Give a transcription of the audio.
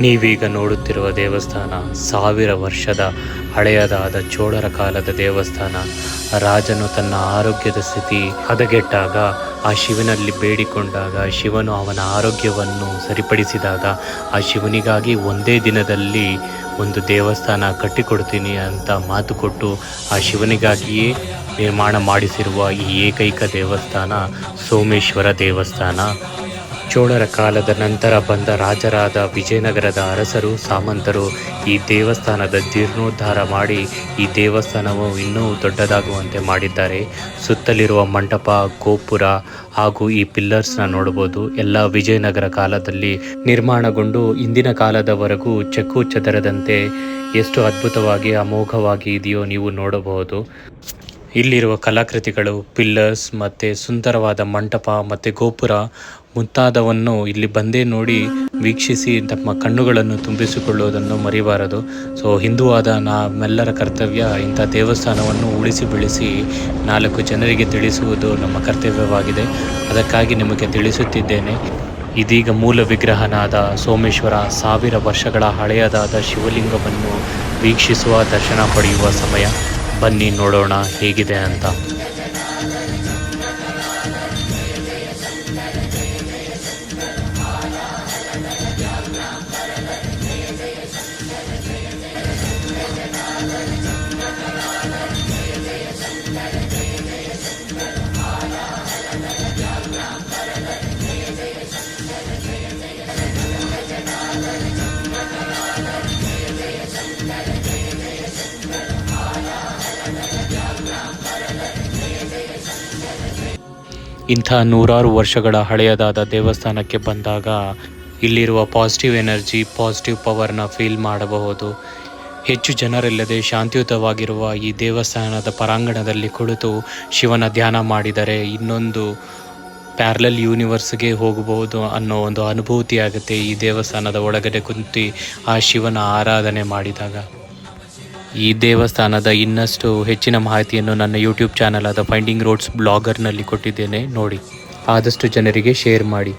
ನೀವೀಗ ನೋಡುತ್ತಿರುವ ದೇವಸ್ಥಾನ 1000 ವರ್ಷದ ಹಳೆಯದಾದ ಚೋಳರ ಕಾಲದ ದೇವಸ್ಥಾನ. ರಾಜನು ತನ್ನ ಆರೋಗ್ಯದ ಸ್ಥಿತಿ ಹದಗೆಟ್ಟಾಗ ಆ ಶಿವನಲ್ಲಿ ಬೇಡಿಕೊಂಡಾಗ ಶಿವನು ಅವನ ಆರೋಗ್ಯವನ್ನು ಸರಿಪಡಿಸಿದಾಗ ಆ ಶಿವನಿಗಾಗಿ ಒಂದೇ ದಿನದಲ್ಲಿ ಒಂದು ದೇವಸ್ಥಾನ ಕಟ್ಟಿಕೊಡ್ತೀನಿ ಅಂತ ಮಾತು ಕೊಟ್ಟು ಆ ಶಿವನಿಗಾಗಿಯೇ ನಿರ್ಮಾಣ ಮಾಡಿಸಿರುವ ಈ ಏಕೈಕ ದೇವಸ್ಥಾನ ಸೋಮೇಶ್ವರ ದೇವಸ್ಥಾನ. ಚೋಳರ ಕಾಲದ ನಂತರ ಬಂದ ರಾಜರಾದ ವಿಜಯನಗರದ ಅರಸರು ಸಾಮಂತರು ಈ ದೇವಸ್ಥಾನದ ಜೀರ್ಣೋದ್ಧಾರ ಮಾಡಿ ಈ ದೇವಸ್ಥಾನವು ಇನ್ನೂ ದೊಡ್ಡದಾಗುವಂತೆ ಮಾಡಿದ್ದಾರೆ. ಸುತ್ತಲಿರುವ ಮಂಟಪ, ಗೋಪುರ ಹಾಗೂ ಈ ಪಿಲ್ಲರ್ಸ್ನ ನೋಡಬಹುದು. ಎಲ್ಲ ವಿಜಯನಗರ ಕಾಲದಲ್ಲಿ ನಿರ್ಮಾಣಗೊಂಡು ಇಂದಿನ ಕಾಲದವರೆಗೂ ಚೆಕ್ಕು ಚದರದಂತೆ ಎಷ್ಟು ಅದ್ಭುತವಾಗಿ ಅಮೋಘವಾಗಿ ಇದೆಯೋ ನೀವು ನೋಡಬಹುದು. ಇಲ್ಲಿರುವ ಕಲಾಕೃತಿಗಳು, ಪಿಲ್ಲರ್ಸ್ ಮತ್ತು ಸುಂದರವಾದ ಮಂಟಪ ಮತ್ತು ಗೋಪುರ ಮುಂತಾದವನ್ನು ಇಲ್ಲಿ ಬಂದೇ ನೋಡಿ ವೀಕ್ಷಿಸಿ ತಮ್ಮ ಕಣ್ಣುಗಳನ್ನು ತುಂಬಿಸಿಕೊಳ್ಳುವುದನ್ನು ಮರಿಬಾರದು. ಸೊ ಹಿಂದುವಾದ ನಮ್ಮೆಲ್ಲರ ಕರ್ತವ್ಯ ಇಂಥ ದೇವಸ್ಥಾನವನ್ನು ಉಳಿಸಿ ಬೆಳೆಸಿ 4 ಜನರಿಗೆ ತಿಳಿಸುವುದು ನಮ್ಮ ಕರ್ತವ್ಯವಾಗಿದೆ. ಅದಕ್ಕಾಗಿ ನಿಮಗೆ ತಿಳಿಸುತ್ತಿದ್ದೇನೆ. ಇದೀಗ ಮೂಲ ವಿಗ್ರಹನಾದ ಸೋಮೇಶ್ವರ 1000 ವರ್ಷಗಳ ಹಳೆಯದಾದ ಶಿವಲಿಂಗವನ್ನು ವೀಕ್ಷಿಸುವ ದರ್ಶನ ಪಡೆಯುವ ಸಮಯ. ಬನ್ನಿ ನೋಡೋಣ ಹೇಗಿದೆ ಅಂತ. ಇಂಥ 100 ವರ್ಷಗಳ ಹಳೆಯದಾದ ದೇವಸ್ಥಾನಕ್ಕೆ ಬಂದಾಗ ಇಲ್ಲಿರುವ ಪಾಸಿಟಿವ್ ಎನರ್ಜಿ, ಪಾಸಿಟಿವ್ ಪವರ್ನ ಫೀಲ್ ಮಾಡಬಹುದು. ಹೆಚ್ಚು ಜನರಿಲ್ಲದೆ ಶಾಂತಿಯುತವಾಗಿರುವ ಈ ದೇವಸ್ಥಾನದ ಪರಾಂಗಣದಲ್ಲಿ ಕುಳಿತು ಶಿವನ ಧ್ಯಾನ ಮಾಡಿದರೆ ಇನ್ನೊಂದು ಪ್ಯಾರಲಲ್ ಯೂನಿವರ್ಸ್ಗೆ ಹೋಗಬಹುದು ಅನ್ನೋ ಒಂದು ಅನುಭೂತಿ ಆಗುತ್ತೆ ಈ ದೇವಸ್ಥಾನದ ಒಳಗಡೆ ಕುಂತು ಆ ಶಿವನ ಆರಾಧನೆ ಮಾಡಿದಾಗ. ಈ ದೇವಸ್ಥಾನದ ಇನ್ನಷ್ಟು ಹೆಚ್ಚಿನ ಮಾಹಿತಿಯನ್ನು ನನ್ನ ಯೂಟ್ಯೂಬ್ ಚಾನಲ್ ಆದ ಫೈಂಡಿಂಗ್ ರೋಡ್ಸ್ ಬ್ಲಾಗರ್ನಲ್ಲಿ ಕೊಟ್ಟಿದ್ದೇನೆ, ನೋಡಿ. ಆದಷ್ಟು ಜನರಿಗೆ ಶೇರ್ ಮಾಡಿ.